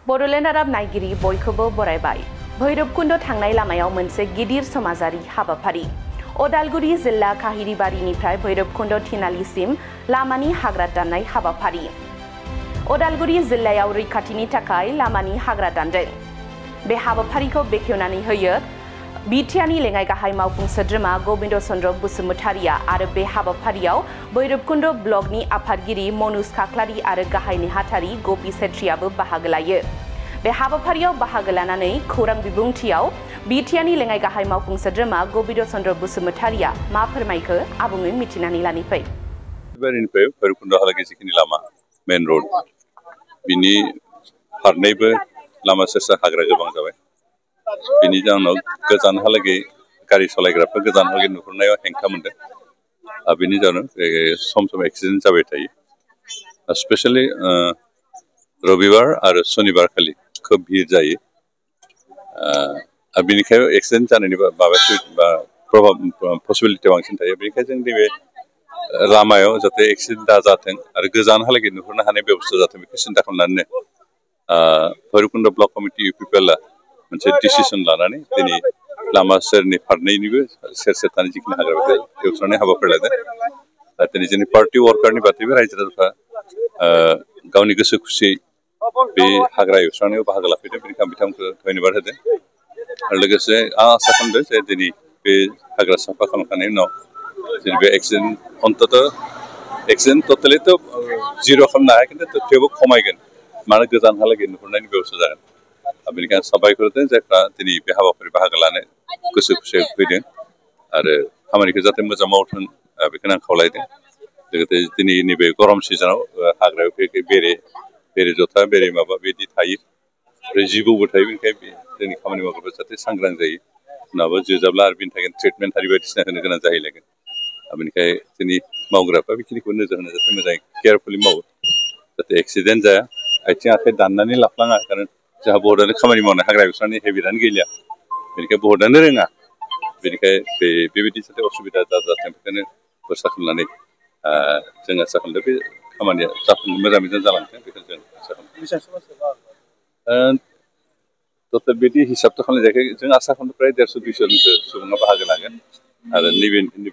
बड'लेण्ड रादाब नायगिरि बयखौबो बरायबाय। भैरबकुन्द थांनाय लामायाव मोनसे गिदिर समाजारि हाबाफारि। उदालगुरि जिल्ला काहिरिबारिनिफ्राय भैरबकुन्द थिनालिसिम लामानि हाग्रा दाननाय हाबाफारि। उदालगुरि जिल्लायाव रैखाथिनि थाखाय लामानि हाग्रा दानदों। बे हाबाफारिखौ बेखेवनानै होयो बिटिआरनि लेङाइ गाहाय मावफुं सोद्रोमा गबिन्द चन्द्र बसुमतारिया आरो बे हाबाफारियाव भैरबकुन्द ब्लकनि आफादगिरि मनोज खाख्लारि आरो गाहाय नेहाथारि गपि सेत्रीयाबो बाहागो लायो। बे हाबाफारियाव बाहागो लानानै खौरां बिबुंथियाव बिटिआरनि लेङाइ गाहाय मावफुं सोद्रोमा गबिन्द चन्द्र बसुमतारिया मा फोरमायखो आबुङै मिथिनानै लानि फै। बेनिफ्राय भैरबकुन्दहालागै जिखिनि लामा मेन रोड बिनि फारनैबो लामा सेर हाग्रा गोबां जाबाय। बिनि जाहोनाव गोजानहालागै गारि सालायग्राफोर गोजानहालागै नुहुरनायाव हेंथा मोनदों। बिनि जाहोनाव सम सम एक्सिडेन्ट जाबाय थायो। स्पेसियेलि रबिबार आरो शनिबार खालि खोब भिर जायो। बेनिखायनो एक्सिडेन्ट जानायनि पसिबिलिटि बांसिन थायो। बेनिखायनो जों नैबे लामायाव जाहाथे एक्सिडेन्ट दाजाथों आरो गोजानहालागै नुहुरनो हानाय बेबस्था जाथों बेखौ सिन्था खालामनानैनो भैरबकुन्द ब्लक कमिटि इउपिपिएलआ मोनसे डिसिसन लानानै दिनै लामा सेरनि फारनैनिबो सेर सेर थानाय जिखिनि हाग्रा बेखौ एवस्रांनाय हाबाफारि लादों। दिनै जोंनि पार्टि वार्कारनि बादैबो रायजो राजाफ्रा गावनि गोसो खुसियै बे हाग्रा एवस्रांनायाव बाहागो लाफैदों। बेनिखायनो बिथांमोनखौ धन्यबाद होदों। आरो लोगोसे आं आसा खालामदों जे दिनै बे हाग्रा साफा खालामखांनायनि उनाव जों बे एक्सिडेन्ट टटेलिथ' जिर' खालामनो हाया, खिन्थु थेवबो खमायगोन। मानो गोजानहालागै नुहुरनायनि बेबस्था जागोन। बेनिखायनो साबायखर होदों जायफ्रा दिनै बे हाबाफारि बाहागो लानो गोसो खुसियै फैदों आरो खामानिखौ जाहाथे मोजां मावथों बेखौनो आं खावलायदों। लोगोसे दिनै नैबे गरम सिजनाव हाग्रायाव बेरे जथा बेरे माबा बिदि थायो आरो जिबौबो थायो। बेनिखायनो जोंनि खामानि मावग्राफ्रा जाहाथे सांग्रां जायो। नङाबा जोजाब्ला आरो बिनि थाखाय ट्रिटमेन्ट आरि बायदिसिना होनो गोनां जाहैलायगोन। बेनिखायनो जोंनि मावग्राफ्रा बेखिनिखौ नोजोर होनो जाहाथे मोजाङै केयारफुलि मावो, जाहाथे एक्सिडेन्ट जाया, आथिं आखाइ दाननानै लाफ्लाङा। खारन जोंहा बहुतआनो खामानि मावनाय हाग्रा एवस्रांनायनि हेबिटआनो गैलिया। बेनिखायनो बहुतआनो रोङा। बेनिखायनो बेबायदि जाहाथे असुबिदा दाजाथों बेखौनो आसा खालामनानै जों आसा खालामदों बे खामानिया मोजां जालांथों बेखौ जों आसा खालामदों। टटेल बिदि हिसाबथ' खालामनाय जायाखै। जों आसा खालामदों प्राय 150-200 जनसो सुबुङा बाहागो लागोन आरो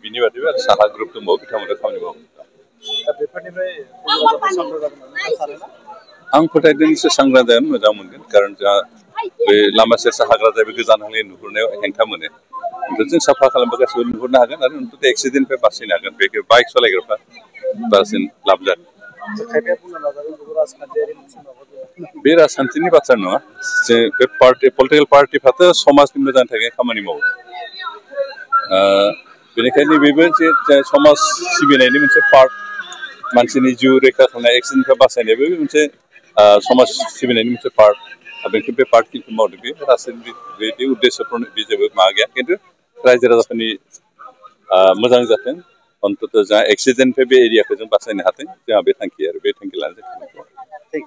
बिनि बादैबो आरो साहा ग्रुप दंबावो बिथांमोना खामानि मावो। आं फोथायदों एसे सांग्रां जागोन, मोजां मोनगोन। खारन जोंहा बे लामा सेर हाग्रा जायो गोजानहालागै नुहुरनायाव हेंथा मोनो। जों साफा खालामबा गासिबो नुहुरनो हागोन आरो एक्सिडेन्टनिफ्राय बासायनो हागोन। बे बाइक सालायग्राफ्रा बांसिन लाब जागोन। बे राजखान्थिनि बाथ्रा नङा। जे बे पलिटिकेल पार्टिफ्राथ' समाजनि मोजांनि थाखाय खामानि मावो। बेनिखायनो बेबो जे समाज सिबिनायनि मोनसे पार्ट, मानसिनि जिउ रैखा खालामनाय, एक्सिडेन्टनिफ्राय बासायनायबो मोनसे समाज सिबिनायनि मोनसे पार्ट। बेखौ बे पार्ट खिन्थु मावदों। बे राजनीति बिदि उद्देश्यफोरनि बे जेबो माबा गैया। खिन्थु रायजो राजाफोरनि मोजां जाथों, अन्तत' जोंहा एक्सिडेन्टनिफ्राय बे एरियाखौ जों बासायनो हाथों, जोंहा बे थांखि आरो बे थांखि लानानै जों